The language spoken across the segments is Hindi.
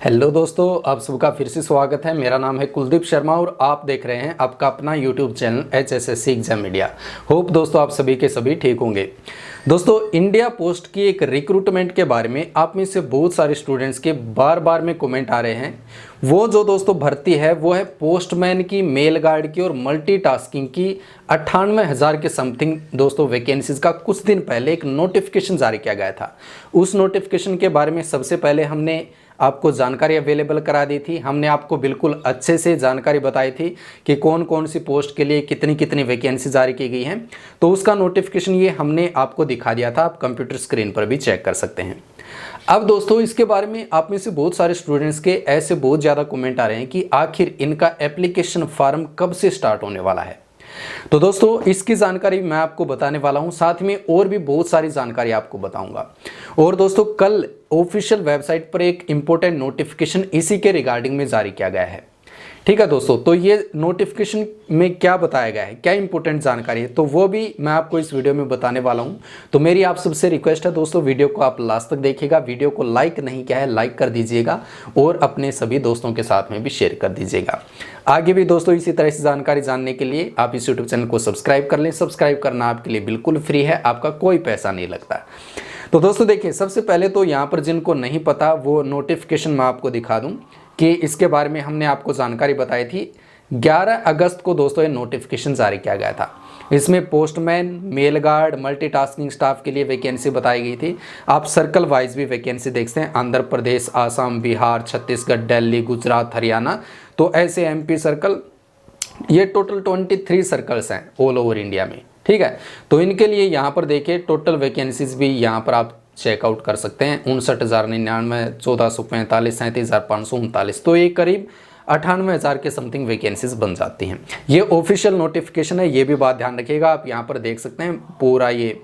हेलो दोस्तों, आप सबका फिर से स्वागत है। मेरा नाम है कुलदीप शर्मा और आप देख रहे हैं आपका अपना YouTube channel HSSC exam media. Hope दोस्तों आप सभी के सभी ठीक होंगे। दोस्तों, इंडिया पोस्ट की एक रिक्रूटमेंट के बारे में आप में से बहुत सारे स्टूडेंट्स के बार बार में कमेंट आ रहे हैं। वो जो दोस्तों भर्ती है वो है पोस्टमैन की, मेल गार्ड की और मल्टीटास्किंग की 98,000 के समथिंग दोस्तों वैकेंसीज का कुछ दिन पहले एक नोटिफिकेशन जारी किया गया था। उस नोटिफिकेशन के बारे में सबसे पहले हमने आपको जानकारी अवेलेबल करा दी थी। हमने आपको बिल्कुल अच्छे से जानकारी बताई थी कि कौन कौन सी पोस्ट के लिए कितनी कितनी वैकेंसी जारी की गई हैं। तो उसका नोटिफिकेशन ये हमने आपको दिखा दिया था, आप कंप्यूटर स्क्रीन पर भी चेक कर सकते हैं। अब दोस्तों इसके बारे में आप में से बहुत सारे स्टूडेंट्स के ऐसे बहुत ज़्यादा कमेंट आ रहे हैं कि आखिर इनका एप्लीकेशन फॉर्म कब से स्टार्ट होने वाला है। तो दोस्तों इसकी जानकारी मैं आपको बताने वाला हूं, साथ में और भी बहुत सारी जानकारी आपको बताऊंगा। और दोस्तों कल ऑफिशियल वेबसाइट पर एक इंपॉर्टेंट नोटिफिकेशन इसी के रिगार्डिंग में जारी किया गया है। ठीक है दोस्तों, तो ये नोटिफिकेशन में क्या बताया गया है, क्या इंपॉर्टेंट जानकारी है, तो वो भी मैं आपको इस वीडियो में बताने वाला हूं। तो मेरी आप सबसे रिक्वेस्ट है दोस्तों, वीडियो को आप लास्ट तक देखिएगा। वीडियो को लाइक नहीं किया है लाइक कर दीजिएगा और अपने सभी दोस्तों के साथ में भी शेयर कर दीजिएगा। आगे भी दोस्तों इसी तरह से जानकारी जानने के लिए आप इस यूट्यूब चैनल को सब्सक्राइब कर लें। सब्सक्राइब करना आपके लिए बिल्कुल फ्री है, आपका कोई पैसा नहीं लगता। तो दोस्तों देखिए, सबसे पहले तो यहाँ पर जिनको नहीं पता वो नोटिफिकेशन मैं आपको दिखा दूँ कि इसके बारे में हमने आपको जानकारी बताई थी। 11 अगस्त को दोस्तों ये नोटिफिकेशन जारी किया गया था। इसमें postman, mail guard, multitasking staff के लिए वैकेंसी बताई गई थी। आप सर्कल वाइज भी वैकेंसी देखते हैं, आंध्र प्रदेश, आसाम, बिहार, छत्तीसगढ़, दिल्ली, गुजरात, हरियाणा, तो ऐसे MP सर्कल, ये टोटल 23 सर्कल्स हैं ऑल ओवर इंडिया में। ठीक है, तो इनके लिए यहाँ पर देखिए टोटल वैकेंसीज भी यहाँ पर आप चेकआउट कर सकते हैं। 59,099, 1445, 37,539, तो ये करीब 98,000 के समथिंग वैकेंसीज बन जाती हैं। ये ऑफिशियल नोटिफिकेशन है, ये भी बात ध्यान रखिएगा। आप यहाँ पर देख सकते हैं पूरा ये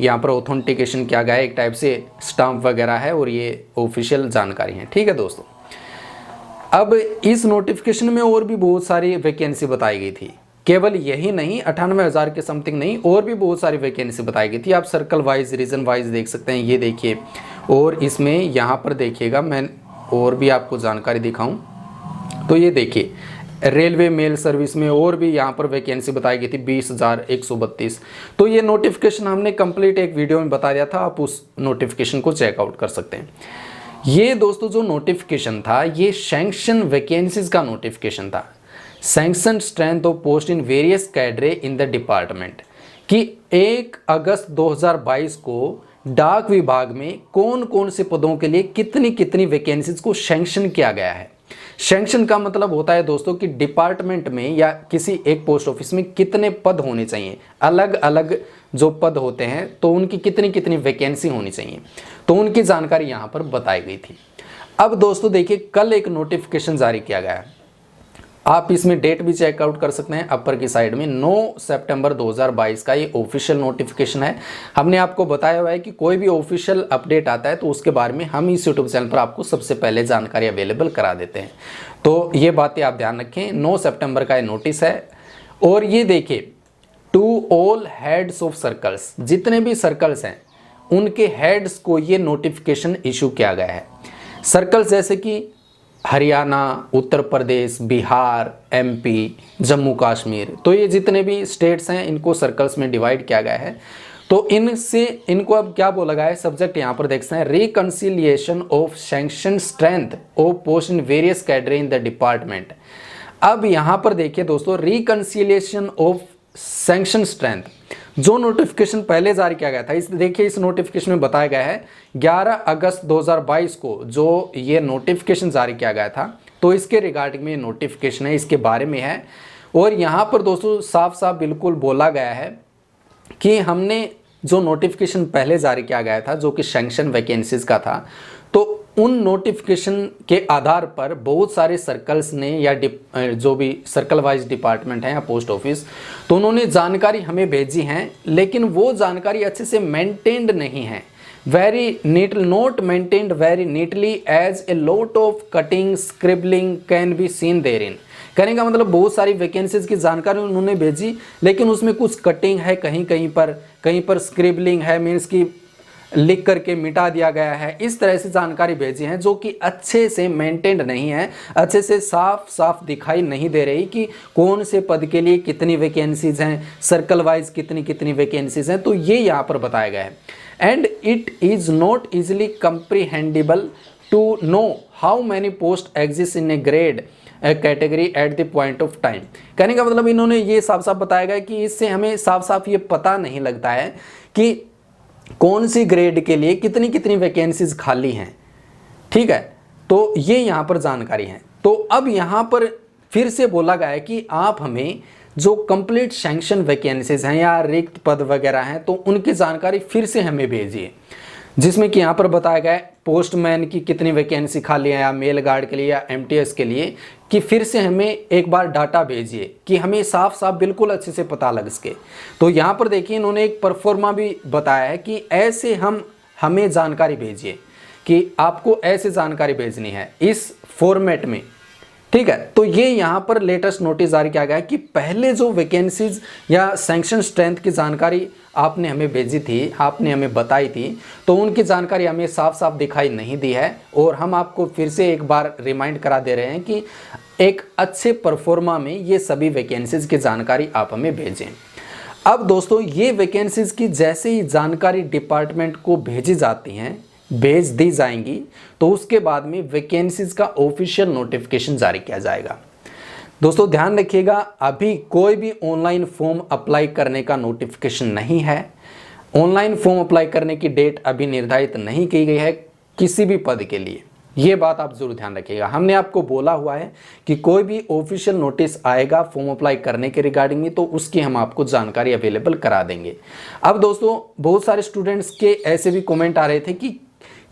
यहाँ पर ऑथेंटिकेशन किया गया है, एक टाइप से स्टाम्प वगैरह है और ये ऑफिशियल जानकारी है। ठीक है दोस्तों, अब इस नोटिफिकेशन में और भी बहुत सारी वैकेंसी बताई गई थी। केवल यही नहीं, 98,000 के समथिंग नहीं, और भी बहुत सारी वैकेंसी बताई गई थी। आप सर्कल वाइज, रीजन वाइज देख सकते हैं, ये देखिए। और इसमें यहाँ पर देखिएगा, मैं और भी आपको जानकारी दिखाऊं तो ये देखिए रेलवे मेल सर्विस में और भी यहाँ पर वैकेंसी बताई गई थी 20,132। तो ये नोटिफिकेशन हमने कंप्लीट एक वीडियो में बता दिया था, आप उस नोटिफिकेशन को चेकआउट कर सकते हैं। ये दोस्तों जो नोटिफिकेशन था ये सैंक्शन वैकेंसीज का नोटिफिकेशन था। Sanction strength of post in various cadre in the department कि 1 अगस्त 2022 को डाक विभाग में कौन कौन से पदों के लिए कितनी कितनी वैकेंसीज को सैंक्शन किया गया है। सैंक्शन का मतलब होता है दोस्तों कि डिपार्टमेंट में या किसी एक पोस्ट ऑफिस में कितने पद होने चाहिए, अलग अलग जो पद होते हैं तो उनकी कितनी कितनी वैकेंसी होनी चाहिए, तो उनकी जानकारी यहाँ पर बताई गई थी। अब दोस्तों देखिए, कल एक नोटिफिकेशन जारी किया गया है। आप इसमें डेट भी चेकआउट कर सकते हैं अपर की साइड में, 9 सितंबर 2022 का ये ऑफिशियल नोटिफिकेशन है। हमने आपको बताया हुआ है कि कोई भी ऑफिशियल अपडेट आता है तो उसके बारे में हम इस यूट्यूब चैनल पर आपको सबसे पहले जानकारी अवेलेबल करा देते हैं। तो ये बातें आप ध्यान रखें, 9 सितंबर का ये नोटिस है। और ये देखिए, to all heads of circles, जितने भी सर्कल्स हैं उनके हेड्स को ये नोटिफिकेशन इशू किया गया है। सर्कल्स जैसे कि हरियाणा, उत्तर प्रदेश, बिहार, MP, जम्मू कश्मीर, तो ये जितने भी स्टेट्स हैं इनको सर्कल्स में डिवाइड किया गया है। तो इनसे इनको अब क्या बोला गया है, सब्जेक्ट यहाँ पर देख सकते हैं, reconciliation of sanction strength of post in various cadre in the department. अब यहाँ पर देखिए दोस्तों, रिकंसिलिएशन ऑफ सैंक्शन स्ट्रेंथ जो नोटिफिकेशन पहले जारी किया गया था, इस देखिए इस नोटिफिकेशन में बताया गया है 11 अगस्त 2022 को जो ये नोटिफिकेशन जारी किया गया था, तो इसके रिगार्डिंग में नोटिफिकेशन है, इसके बारे में है। और यहाँ पर दोस्तों साफ साफ बिल्कुल बोला गया है कि हमने जो नोटिफिकेशन पहले जारी किया गया था जो कि सैंक्शन वैकेंसीज का था, तो उन नोटिफिकेशन के आधार पर बहुत सारे सर्कल्स ने या जो भी सर्कल वाइज डिपार्टमेंट है या पोस्ट ऑफिस, तो उन्होंने जानकारी हमें भेजी हैं, लेकिन वो जानकारी अच्छे से मेंटेन्ड नहीं है। Very neat not maintained very neatly as a lot of cutting scribbling can be seen there in. कहने का मतलब बहुत सारी वैकेंसीज की जानकारी उन्होंने भेजी, लेकिन उसमें कुछ कटिंग है, कहीं कहीं पर स्क्रिबलिंग है, मीन्स की लिख करके मिटा दिया गया है, इस तरह से जानकारी भेजी है जो कि अच्छे से मेंटेन्ड नहीं है, अच्छे से साफ साफ दिखाई नहीं दे रही कि कौन से पद के लिए कितनी वैकेंसीज हैं, सर्कल वाइज कितनी कितनी वैकेंसीज हैं। तो ये यहाँ पर बताया गया है। And it is not easily comprehensible to know how many post exist in a grade category at the point of time. कहने का मतलब इन्होंने ये साफ साफ बताया गया कि इससे हमें साफ साफ ये पता नहीं लगता है कि कौन सी ग्रेड के लिए कितनी कितनी वैकेंसीज खाली हैं। ठीक है, तो ये यहाँ पर जानकारी है। तो अब यहाँ पर फिर से बोला गया है कि आप हमें जो कंप्लीट सैंक्शन वैकेंसीज हैं या रिक्त पद वगैरह हैं तो उनकी जानकारी फिर से हमें भेजिए, जिसमें कि यहाँ पर बताया गया है पोस्टमैन की कितनी वैकेंसी खाली है या मेल गार्ड के लिए या एमटीएस के लिए, कि फिर से हमें एक बार डाटा भेजिए कि हमें साफ साफ बिल्कुल अच्छे से पता लग सके। तो यहाँ पर देखिए इन्होंने एक परफॉर्मा भी बताया है कि ऐसे हमें जानकारी भेजिए कि आपको ऐसे जानकारी भेजनी है इस फॉर्मेट में। ठीक है, तो ये यहाँ पर लेटेस्ट नोटिस जारी किया गया है कि पहले जो वैकेंसीज या सैंक्शन स्ट्रेंथ की जानकारी आपने हमें भेजी थी, आपने हमें बताई थी, तो उनकी जानकारी हमें साफ साफ दिखाई नहीं दी है। और हम आपको फिर से एक बार रिमाइंड करा दे रहे हैं कि एक अच्छे परफॉर्मा में ये सभी वैकेंसीज की जानकारी आप हमें भेजें। अब दोस्तों ये वैकेंसीज की जैसे ही जानकारी डिपार्टमेंट को भेजी जाती हैं, भेज दी जाएंगी, तो उसके बाद में वैकेंसीज का ऑफिशियल नोटिफिकेशन जारी किया जाएगा। दोस्तों ध्यान रखिएगा, अभी कोई भी ऑनलाइन फॉर्म अप्लाई करने का नोटिफिकेशन नहीं है। ऑनलाइन फॉर्म अप्लाई करने की डेट अभी निर्धारित नहीं की गई है किसी भी पद के लिए, ये बात आप जरूर ध्यान रखिएगा। हमने आपको बोला हुआ है कि कोई भी ऑफिशियल नोटिस आएगा फॉर्म अप्लाई करने के रिगार्डिंग में तो उसकी हम आपको जानकारी अवेलेबल करा देंगे। अब दोस्तों बहुत सारे स्टूडेंट्स के ऐसे भी कमेंट आ रहे थे कि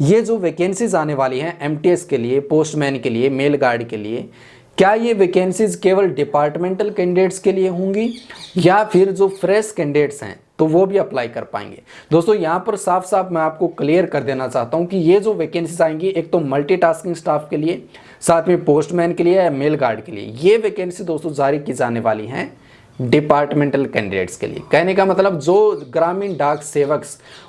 ये जो वैकेंसीज आने वाली हैं एमटीएस के लिए, पोस्टमैन के लिए, मेल गार्ड के लिए, क्या ये वैकेंसीज केवल डिपार्टमेंटल कैंडिडेट्स के लिए होंगी या फिर जो फ्रेश कैंडिडेट्स हैं तो वो भी अप्लाई कर पाएंगे। दोस्तों यहाँ पर साफ साफ मैं आपको क्लियर कर देना चाहता हूँ कि ये जो वैकेंसीज आएंगी एक तो मल्टीटास्किंग स्टाफ के लिए, साथ में पोस्टमैन के लिए या मेल गार्ड के लिए, ये वैकेंसी दोस्तों जारी की जाने वाली हैं डिपार्टमेंटल कैंडिडेट्स के लिए। कहने का मतलब जो ग्रामीण डाक सेवक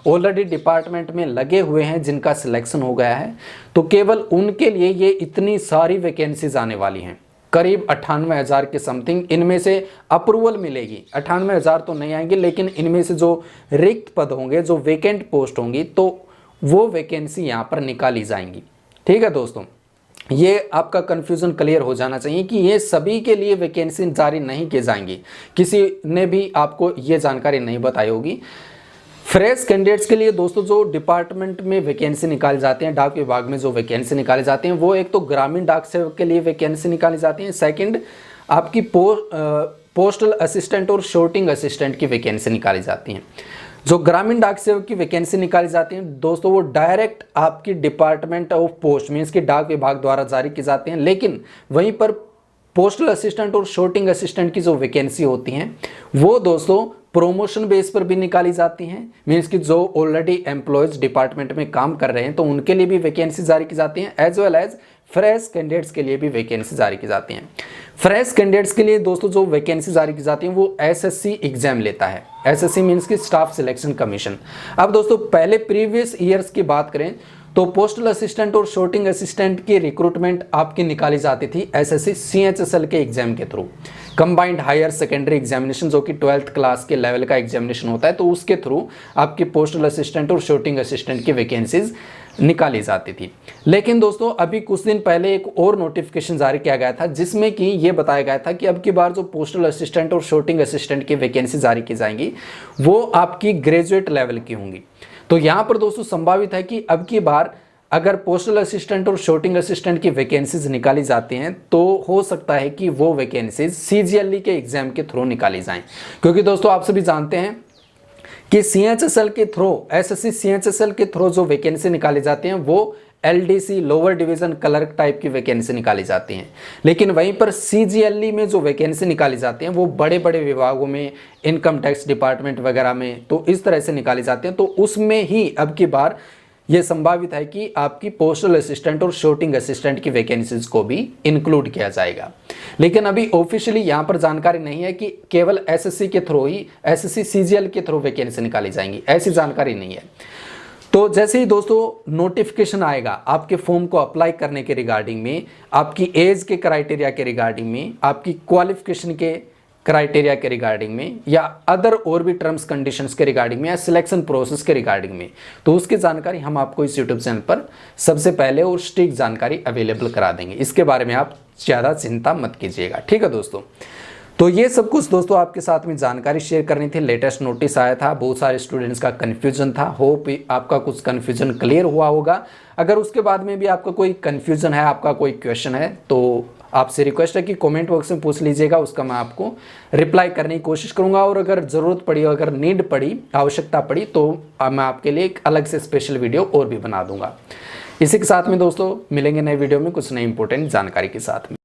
ऑलरेडी डिपार्टमेंट में लगे हुए हैं, जिनका सिलेक्शन हो गया है, तो केवल उनके लिए ये इतनी सारी वैकेंसीज आने वाली हैं, करीब 98,000 के समथिंग। इनमें से अप्रूवल मिलेगी, 98,000 तो नहीं आएंगे, लेकिन इनमें से जो रिक्त पद होंगे, जो वेकेंट पोस्ट होंगी, तो वो वैकेंसी यहाँ पर निकाली जाएंगी। ठीक है दोस्तों, ये आपका कन्फ्यूज़न क्लियर हो जाना चाहिए कि ये सभी के लिए वैकेंसी जारी नहीं की जाएंगी, किसी ने भी आपको ये जानकारी नहीं बताई होगी। फ्रेश कैंडिडेट्स के लिए दोस्तों जो डिपार्टमेंट में वैकेंसी निकाली जाती हैं, डाक विभाग में जो वैकेंसी निकाली जाती हैं, वो एक तो ग्रामीण डाक सेवक के लिए वैकेंसी निकाली जाती है, सेकंड आपकी पोस्टल असिस्टेंट और शॉर्टिंग असिस्टेंट की वैकेंसी निकाली जाती हैं। जो ग्रामीण डाक सेवक की वैकेंसी निकाली जाती हैं दोस्तों, वो डायरेक्ट आपकी डिपार्टमेंट ऑफ पोस्ट मीन्स की डाक विभाग द्वारा जारी की जाती हैं, लेकिन वहीं पर पोस्टल असिस्टेंट और शॉर्टिंग असिस्टेंट की जो वैकेंसी होती हैं वो दोस्तों प्रोमोशन बेस पर भी निकाली जाती हैं। मीन्स कि जो ऑलरेडी एम्प्लॉयज डिपार्टमेंट में काम कर रहे हैं तो उनके लिए भी वैकेंसी जारी की जाती हैं, as well as fresh candidates के लिए भी वैकेंसी जारी की जाती हैं। फ्रेश कैंडिडेट्स के लिए दोस्तों जो वैकेंसी जारी की जाती हैं वो एसएससी एग्जाम लेता है। एसएससी मीन्स की स्टाफ सिलेक्शन कमीशन। अब दोस्तों पहले प्रीवियस ईयर्स की बात करें तो पोस्टल असिस्टेंट और शॉर्टिंग असिस्टेंट की रिक्रूटमेंट आपकी निकाली जाती थी एसएससी सीएचएसएल के एग्जाम के through, combined higher secondary examination जो कि 12th क्लास के लेवल का एग्जामिनेशन होता है, तो उसके थ्रू आपकी पोस्टल असिस्टेंट और शॉर्टिंग असिस्टेंट की वैकेंसीज निकाली जाती थी। लेकिन दोस्तों अभी कुछ दिन पहले एक और नोटिफिकेशन जारी किया गया था जिसमें कि ये बताया गया था कि अब की बार जो पोस्टल असिस्टेंट और शॉर्टिंग असिस्टेंट की वैकेंसी जारी की जाएंगी वो आपकी ग्रेजुएट लेवल की होंगी। तो यहाँ पर दोस्तों संभावित है कि अब की बार अगर पोस्टल असिस्टेंट और शॉर्टिंग असिस्टेंट की वैकेंसीज निकाली जाती हैं तो हो सकता है कि वो वैकेंसीज सीजीएलई के एग्जाम के थ्रू निकाली जाएं, क्योंकि दोस्तों आप सभी जानते हैं कि सीएचएसएल के थ्रू, एसएससी सीएचएसएल के थ्रू जो वैकेंसी निकाली जाती हैं वो LDC lower division clerk type की वैकेंसी निकाली जाती हैं। लेकिन वहीं पर सीजीएलई में जो वैकेंसी निकाली जाती हैं वो बड़े बड़े विभागों में, इनकम टैक्स डिपार्टमेंट वगैरह में, तो इस तरह से निकाली जाती हैं। तो उसमें ही अब की बार ये संभावित है कि आपकी पोस्टल असिस्टेंट और शॉर्टिंग असिस्टेंट की वैकेंसीज को भी इंक्लूड किया जाएगा। लेकिन अभी ऑफिशियली यहाँ पर जानकारी नहीं है कि केवल एसएससी के थ्रू ही, एसएससी सीजीएल के थ्रू वैकेंसी निकाली जाएंगी, ऐसी जानकारी नहीं है। तो जैसे ही दोस्तों नोटिफिकेशन आएगा आपके फॉर्म को अप्लाई करने के रिगार्डिंग में, आपकी एज के क्राइटेरिया के रिगार्डिंग में, आपकी क्वालिफिकेशन के क्राइटेरिया के रिगार्डिंग में, या अदर और भी टर्म्स कंडीशंस के रिगार्डिंग में, या सिलेक्शन प्रोसेस के रिगार्डिंग में, तो उसकी जानकारी हम आपको इस यूट्यूब चैनल पर सबसे पहले और स्ट्रिक्ट जानकारी अवेलेबल करा देंगे। इसके बारे में आप ज़्यादा चिंता मत कीजिएगा, ठीक है दोस्तों। तो ये सब कुछ दोस्तों आपके साथ में जानकारी शेयर करनी थी। लेटेस्ट नोटिस आया था, बहुत सारे स्टूडेंट्स का कन्फ्यूजन था। होप आपका कुछ कन्फ्यूजन क्लियर हुआ होगा। अगर उसके बाद में भी आपका कोई कन्फ्यूजन है, आपका कोई क्वेश्चन है, तो आपसे रिक्वेस्ट है कि कमेंट बॉक्स में पूछ लीजिएगा, उसका मैं आपको रिप्लाई करने की कोशिश करूंगा। और अगर ज़रूरत पड़ी, अगर नीड पड़ी, आवश्यकता पड़ी, तो मैं आपके लिए एक अलग से स्पेशल वीडियो और भी बना दूंगा। इसी के साथ में दोस्तों मिलेंगे नए वीडियो में कुछ नई इंपॉर्टेंट जानकारी के साथ में।